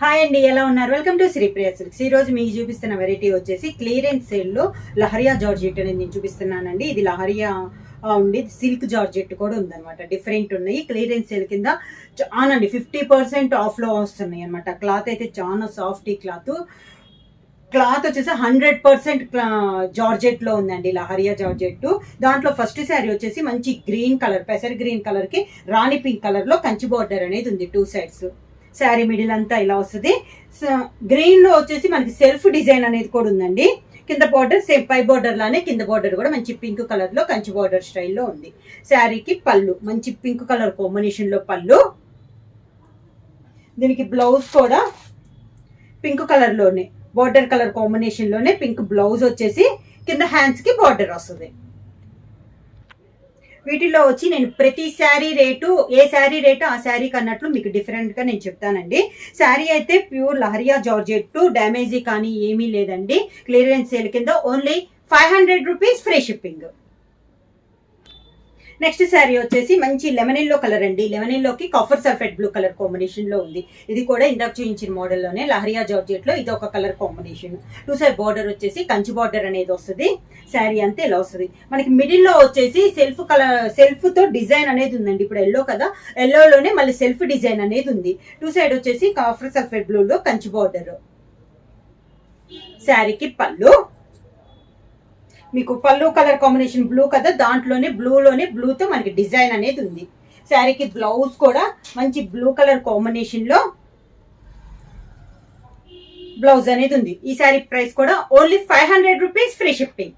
Hi అండి, ఎలా ఉన్నారు? Welcome to Sripriya silks. ఈ రోజు మీకు చూపిస్తున్న వెరైటీ వచ్చేసి క్లియరెన్స్ సేల్ లో లహరియా జార్జెట్ అనేది నేను చూపిస్తున్నానండి. ఇది లహరియా ఉంది, సిల్క్ జార్జెట్ కూడా ఉందన్నమాట. డిఫరెంట్ ఉన్నాయి. క్లియరెన్స్ సేల్ కింద చాలా 50% ఆఫ్ లో వస్తున్నాయి అనమాట. క్లాత్ అయితే చాలా సాఫ్ట్. ఈ క్లాత్ వచ్చేసి 100% జార్జెట్ లో ఉందండి, లహరియా జార్జెట్. దాంట్లో ఫస్ట్ శారీ వచ్చేసి మంచి గ్రీన్ కలర్, పెసర్ గ్రీన్ కలర్ కి రాణి పింక్ కలర్ లో కంచి బార్డర్ అనేది ఉంది 2 sides. శారీ మిడిల్ అంతా ఇలా వస్తుంది. గ్రీన్ లో వచ్చేసి మనకి సెల్ఫ్ డిజైన్ అనేది కూడా ఉందండి. కింద బార్డర్ సేమ్ పై బార్డర్ లానే కింద బార్డర్ కూడా మంచి పింక్ కలర్ లో కంచి బార్డర్ స్టైల్లో ఉంది. శారీకి పళ్ళు మంచి పింక్ కలర్ కాంబినేషన్ లో పళ్ళు. దీనికి బ్లౌజ్ కూడా పింక్ కలర్ లోనే, బార్డర్ కలర్ కాంబినేషన్ లోనే పింక్ బ్లౌజ్ వచ్చేసి కింద హ్యాండ్స్ కి బార్డర్ వస్తుంది. వీటిల్లో వచ్చి నేను ప్రతి శారీ రేటు, ఏ శారీ రేటు ఆ శారీకి అన్నట్లు మీకు డిఫరెంట్గా నేను చెప్తానండి. శారీ అయితే ప్యూర్ లహరియా జార్జెట్, డ్యామేజీ కానీ ఏమీ లేదండి. క్లియరెన్స్ సేల్ కింద only 500 rupees free shipping. Next sari వచ్చేసి మంచి లెమన్ ఎల్లో కలర్ అండి. లెమన్ ఎల్లోకి copper sulphate blue colour combination లో ఉంది. ఇది కూడా ఇందాక చూపించిన మోడల్లోనే లహరియా జార్జెట్ లో ఇది ఒక కలర్ కాంబినేషన్. 2 side బార్డర్ వచ్చేసి కంచి బార్డర్ అనేది వస్తుంది. శారీ అంతే ఇలా వస్తుంది. మనకి మిడిల్ లో వచ్చేసి సెల్ఫ్ తో డిజైన్ అనేది ఉందండి. ఇప్పుడు ఎల్లో కదా, ఎల్లోలోనే మళ్ళీ సెల్ఫ్ డిజైన్ అనేది ఉంది. 2 side వచ్చేసి కాఫర్ సల్ఫేట్ బ్లూ లో కంచి బార్డర్. శారీకి పళ్ళు మీకు పళ్ళు కలర్ కాంబినేషన్ బ్లూ కదా, దాంట్లోనే బ్లూతో మనకి డిజైన్ అనేది ఉంది. శారీకి బ్లౌజ్ కూడా మంచి బ్లూ కలర్ కాంబినేషన్ లో బ్లౌజ్ అనేది ఉంది. ఈ శారీ ప్రైస్ కూడా only 500 rupees free shipping.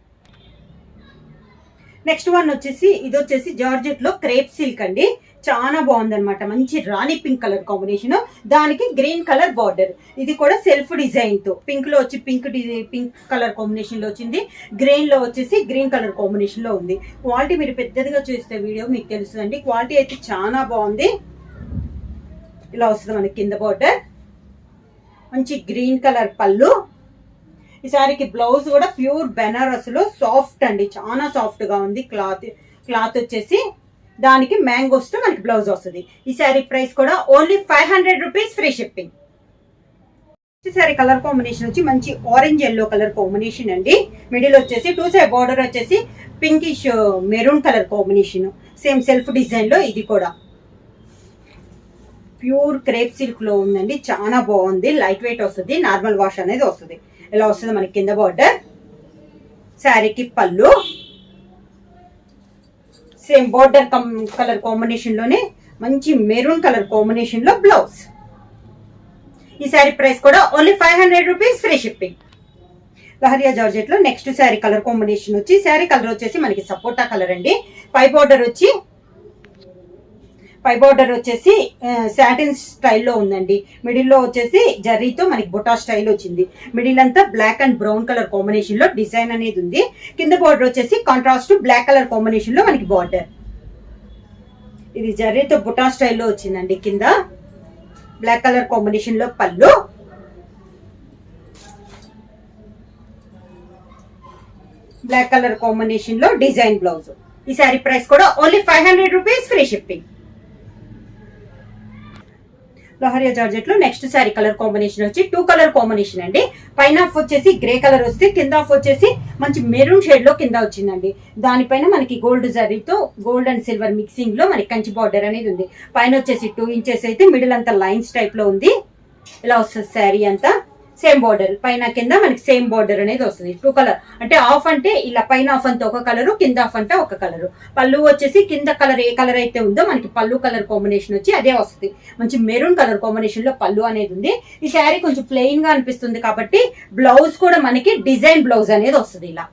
Next one వచ్చేసి ఇది వచ్చేసి జార్జెట్ లో క్రేప్ సిల్క్ అండి. చాలా బాగుంది అనమాట. మంచి రాణి పింక్ కలర్ కాంబినేషన్, దానికి గ్రీన్ కలర్ బార్డర్. ఇది కూడా సెల్ఫ్ డిజైన్ తో పింక్ లో వచ్చి పింక్ కలర్ కాంబినేషన్ లో వచ్చింది. గ్రీన్ లో వచ్చేసి గ్రీన్ కలర్ కాంబినేషన్ లో ఉంది. క్వాలిటీ మీరు పెద్దదిగా చూస్తే వీడియో మీకు తెలుస్తుందండి. క్వాలిటీ అయితే చాలా బాగుంది. ఇలా వస్తుంది మనకి కింద బార్డర్. మంచి గ్రీన్ కలర్ పళ్ళు. ఈ సారీకి బ్లౌజ్ కూడా ప్యూర్ బెనారస్ లో సాఫ్ట్ అండి, చాలా సాఫ్ట్ గా ఉంది. క్లాత్ వచ్చేసి దానికి మ్యాంగోస్ తో మనకి బ్లౌజ్ వస్తుంది. ఈ శారీ ప్రైస్ కూడా only 500 rupees free shipping. Sari colour combination వచ్చి మంచి ఆరెంజ్ ఎల్లో కలర్ కాంబినేషన్ అండి. మిడిల్ వచ్చేసి 2 side బార్డర్ వచ్చేసి pinkish maroon colour combination, same self design లో. ఇది కూడా ప్యూర్ క్రేప్ సిల్క్ లో ఉందండి. చాలా బాగుంది. లైట్ వెయిట్ వస్తుంది. నార్మల్ వాష్ అనేది వస్తుంది. ఇలా వస్తుంది మనకి కింద బార్డర్. శారీకి పళ్ళు సేమ్ బార్డర్ కలర్ కాంబినేషన్ లోనే మంచి మెరూన్ కలర్ కాంబినేషన్ లో బ్లౌజ్. ఈ శారీ ప్రైస్ కూడా only 500 rupees free shipping. Leheriya georgette లో నెక్స్ట్ శారీ కలర్ కాంబినేషన్ వచ్చి, శారీ కలర్ వచ్చేసి మనకి సపోటా కలర్ అండి. పై బార్డర్ వచ్చేసి సాటిన్ స్టైల్లో ఉందండి. మిడిల్ లో వచ్చేసి జరీతో మనకి బుటా స్టైల్ వచ్చింది. మిడిల్ అంతా black and brown colour combination లో డిజైన్ అనేది ఉంది. కింద బార్డర్ వచ్చేసి కాంట్రాస్ట్ బ్లాక్ కలర్ కాంబినేషన్ లో మనకి బార్డర్. ఇది జరీతో బుటా స్టైల్లో వచ్చిందండి. కింద బ్లాక్ కలర్ కాంబినేషన్ లో పళ్ళు. బ్లాక్ కలర్ కాంబినేషన్ లో డిజైన్ బ్లౌజ్. ఈ శారీ ప్రైస్ కూడా only 500 rupees free shipping. Leheriya georgette లో నెక్స్ట్ శారీ కలర్ కాంబినేషన్ వచ్చి 2 కలర్ కాంబినేషన్ అండి. పైన ఆఫ్ వచ్చేసి గ్రే కలర్ వస్తే, కింద ఆఫ్ వచ్చేసి మంచి మెరూన్ షేడ్ లో కింద వచ్చిందండి. దానిపైన మనకి గోల్డ్ జరీతో గోల్డ్ అండ్ సిల్వర్ మిక్సింగ్ లో మనకి కంచి బార్డర్ అనేది ఉంది. పైన వచ్చేసి 2 inches అయితే మిడిల్ అంతా లైన్స్ టైప్ లో ఉంది. ఇలా వస్తుంది శారీ అంతా. సేమ్ బార్డర్ పైన కింద మనకి సేమ్ బార్డర్ అనేది వస్తుంది. 2 కలర్ అంటే ఆఫ్ అంటే ఇలా పైన ఆఫ్ అంతా ఒక కలరు, కింద ఆఫ్ అంటే ఒక కలరు. పళ్ళు వచ్చేసి కింద కలర్ ఏ కలర్ అయితే ఉందో మనకి పళ్ళు కలర్ కాంబినేషన్ వచ్చి అదే వస్తుంది. మంచి మెరూన్ కలర్ కాంబినేషన్ లో పళ్ళు అనేది ఉంది. ఈ శారీ కొంచెం ప్లెయిన్ గా అనిపిస్తుంది కాబట్టి బ్లౌజ్ కూడా మనకి డిజైన్ బ్లౌజ్ అనేది వస్తుంది. ఇలా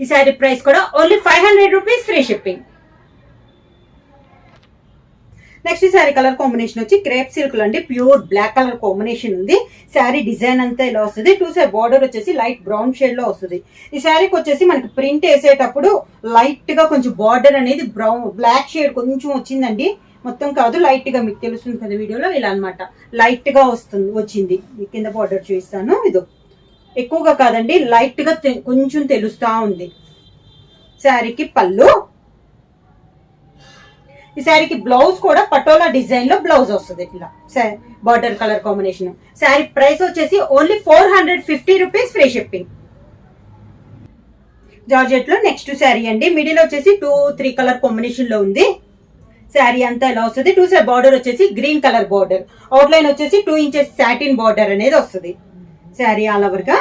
ఈ శారీ ప్రైస్ కూడా only 500 rupees free shipping. Next sari colour combination వచ్చి క్రేప్ సిల్క్ లో అండి. ప్యూర్ బ్లాక్ కలర్ కాంబినేషన్ ఉంది. శారీ డిజైన్ అంతా ఇలా వస్తుంది. 2 side బార్డర్ వచ్చేసి లైట్ బ్రౌన్ షేడ్ లో వస్తుంది. ఈ శారీకి వచ్చేసి మనకి ప్రింట్ వేసేటప్పుడు లైట్ గా కొంచెం బార్డర్ అనేది బ్లాక్ షేడ్ కొంచెం వచ్చిందండి. మొత్తం కాదు, లైట్ గా, మీకు తెలుస్తుంది కదా వీడియోలో, ఇలా అనమాట లైట్ గా వచ్చింది. కింద బార్డర్ చూపిస్తాను. ఇది ఎక్కువగా కాదండి, లైట్ గా కొంచెం తెలుస్తా ఉంది. శారీకి పళ్ళు. ఈ శారీకి బ్లౌజ్ కూడా పటోలా డిజైన్ లో బ్లౌజ్ వస్తుంది ఇలా border colour combination. Sari price వచ్చేసి only 450 rupees, free shipping. Georgette లో నెక్స్ట్ శారీ అండి. మిడిల్ వచ్చేసి 2-3 కలర్ కాంబినేషన్ లో ఉంది. శారీ అంతా ఇలా వస్తుంది. 2 సైడ్ బార్డర్ వచ్చేసి green colour border, out line వచ్చేసి 2 ఇంచెస్ సాటిన్ బార్డర్ అనేది వస్తుంది. శారీ ఆల్ ఓవర్ గా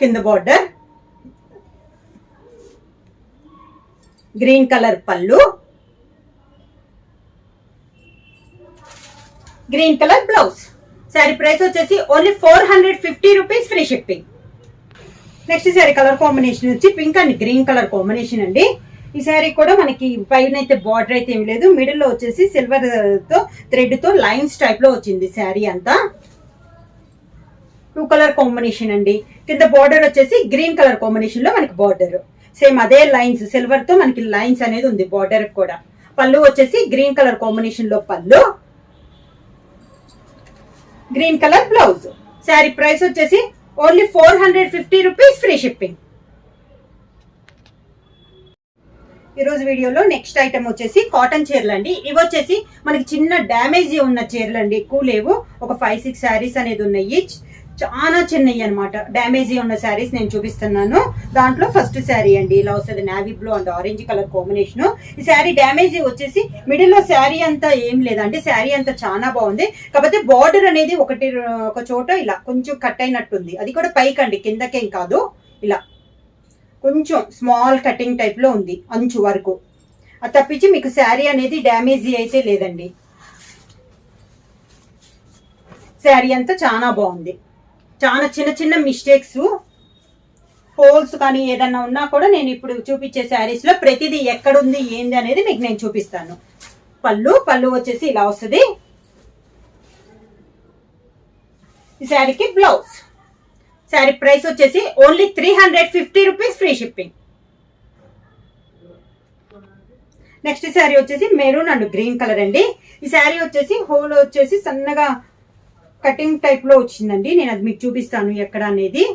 కింద బార్డర్, గ్రీన్ కలర్ పళ్ళు, green colour blouse. Sari price వచ్చేసి only 450 rupees, free shipping. Next sari colour combination వచ్చి pink and green colour combination అండి. ఈ శారీ కూడా మనకి పైన అయితే బార్డర్ అయితే ఏం లేదు, మిడిల్ లో వచ్చేసి సిల్వర్ తో థ్రెడ్ తో లైన్స్ టైప్ లో వచ్చింది శారీ అంతా. 2 కలర్ కాంబినేషన్ అండి. కింద బార్డర్ వచ్చేసి గ్రీన్ కలర్ కాంబినేషన్ లో మనకి బార్డర్ సేమ్ అదే లైన్స్, సిల్వర్ తో మనకి లైన్స్ అనేది ఉంది బార్డర్ కూడా. పళ్ళు వచ్చేసి గ్రీన్ కలర్ కాంబినేషన్ లో పళ్ళు, green colour blouse. Sari price వచ్చేసి ఓన్లీ 450 రూపీస్, ఫ్రీ షిప్పింగ్. ఈరోజు వీడియోలో నెక్స్ట్ ఐటమ్ వచ్చేసి కాటన్ చీరలు అండి. ఇవి వచ్చేసి మనకి చిన్న డ్యామేజ్ ఉన్న చీరలు అండి, ఎక్కువ లేవు. ఒక 5-6 శారీస్ అనేది ఉన్నాయి, చాలా చిన్నవి అనమాట. డ్యామేజ్ ఉన్న శారీస్ నేను చూపిస్తున్నాను. దాంట్లో ఫస్ట్ శారీ అండి ఇలా వస్తుంది, navy blue and orange colour combination. ఈ శారీ డ్యామేజ్ వచ్చేసి మిడిల్ లో శారీ అంతా ఏం లేదండి, శారీ అంతా చాలా బాగుంది. కాకపోతే బార్డర్ అనేది ఒక చోట ఇలా కొంచెం కట్ అయినట్టుంది, అది కూడా పైకి అండి, కిందకేం కాదు. ఇలా కొంచెం స్మాల్ కటింగ్ టైప్ లో ఉంది అంచు వరకు. అది తప్పించి మీకు శారీ అనేది డ్యామేజ్ అయితే లేదండి. శారీ అంతా చాలా బాగుంది. చాలా చిన్న చిన్న మిస్టేక్స్, హోల్స్ కానీ ఏదన్నా ఉన్నా కూడా నేను ఇప్పుడు చూపించే శారీస్ లో ప్రతిదీ ఎక్కడుంది ఏంది అనేది మీకు నేను చూపిస్తాను. పళ్ళు వచ్చేసి ఇలా వస్తుంది. ఈ శారీకి బ్లౌజ్. శారీ ప్రైస్ వచ్చేసి only 350 rupees, free shipping. Next sari వచ్చేసి మెరూన్ అండ్ గ్రీన్ కలర్ అండి. ఈ శారీ వచ్చేసి హోల్ వచ్చేసి సన్నగా కటింగ్ టైప్ లో వచ్చిందండి. నేను అది మీకు చూపిస్తాను ఎక్కడ అనేది.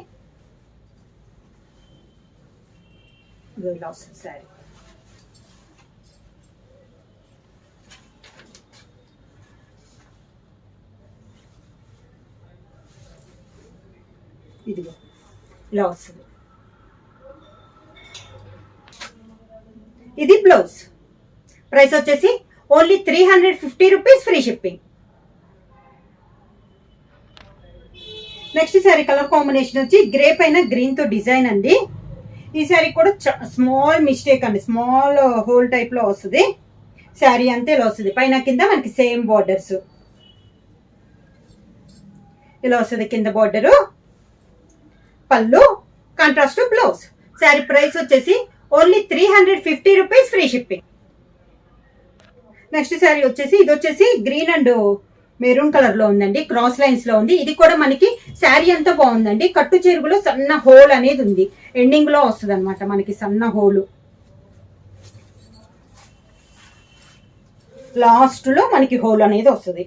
ఇలా వస్తుంది శారీ. ఇదిగో ఇలా వస్తుంది. ఇది బ్లౌజ్. ప్రైస్ వచ్చేసి only 350 rupees, free shipping. Next sari colour combination వచ్చి గ్రే పైన గ్రీన్ తో డిజైన్ అండి. ఈ శారీ కూడా స్మాల్ మిస్టేక్ అండి, స్మాల్ హోల్ టైప్ లో వస్తుంది. శారీ అంతే ఇలా వస్తుంది, పైన కింద మనకి సేమ్ బార్డర్స్ ఇలా వస్తుంది. కింద బార్డరు, పళ్ళు, కాంట్రాస్ట్ బ్లౌజ్. శారీ ప్రైస్ వచ్చేసి only 350 rupees, free shipping. Next sari వచ్చేసి ఇది వచ్చేసి గ్రీన్ అండ్ మెరూన్ కలర్ లో ఉందండి, క్రాస్ లైన్స్ లో ఉంది. ఇది కూడా మనకి శారీ అంతా బాగుందండి. కట్టు చెరుగులో సన్న హోల్ అనేది ఉంది, ఎండింగ్ లో వస్తుంది అనమాట మనకి సన్న హోలు. లాస్ట్ లో మనకి హోల్ అనేది వస్తుంది.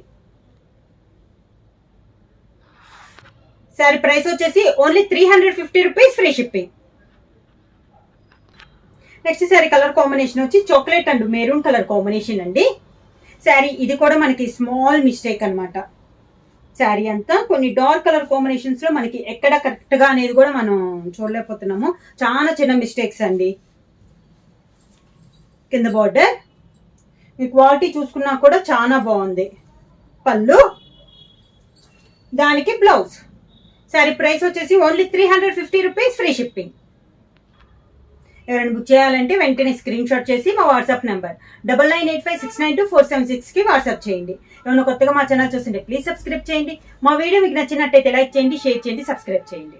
శారీ ప్రైస్ వచ్చేసి only 350 rupees, free shipping. Next sari colour combination వచ్చి chocolate and maroon colour combination అండి. శారీ ఇది కూడా మనకి స్మాల్ మిస్టేక్ అనమాట. శారీ అంతా కొన్ని డార్క్ కలర్ కాంబినేషన్స్ లో మనకి ఎక్కడ కరెక్ట్ గా అనేది కూడా మనం చూడలేకపోతున్నాము, చాలా చిన్న మిస్టేక్స్ అండి. కింద బార్డర్ మీ క్వాలిటీ చూసుకున్నా కూడా చాలా బాగుంది. పళ్ళు, దానికి బ్లౌజ్. శారీ ప్రైస్ వచ్చేసి ఓన్లీ 350 రూపీస్, ఫ్రీ షిప్పింగ్. ఎవరైనా బుక్ చేయాలంటే వెంటనే స్క్రీన్ షాట్ చేసి మా వాట్సాప్ నెంబర్ 9985692476 కి వాట్సాప్ చేయండి. ఏమైనా కొత్తగా మా ఛానల్ చూస్తుంటే ప్లీజ్ సబ్స్క్రైబ్ చేయండి. మా వీడియో మీకు నచ్చినట్టయితే లైక్ చేయండి, షేర్ చేయండి, సబ్స్క్రైబ్ చేయండి.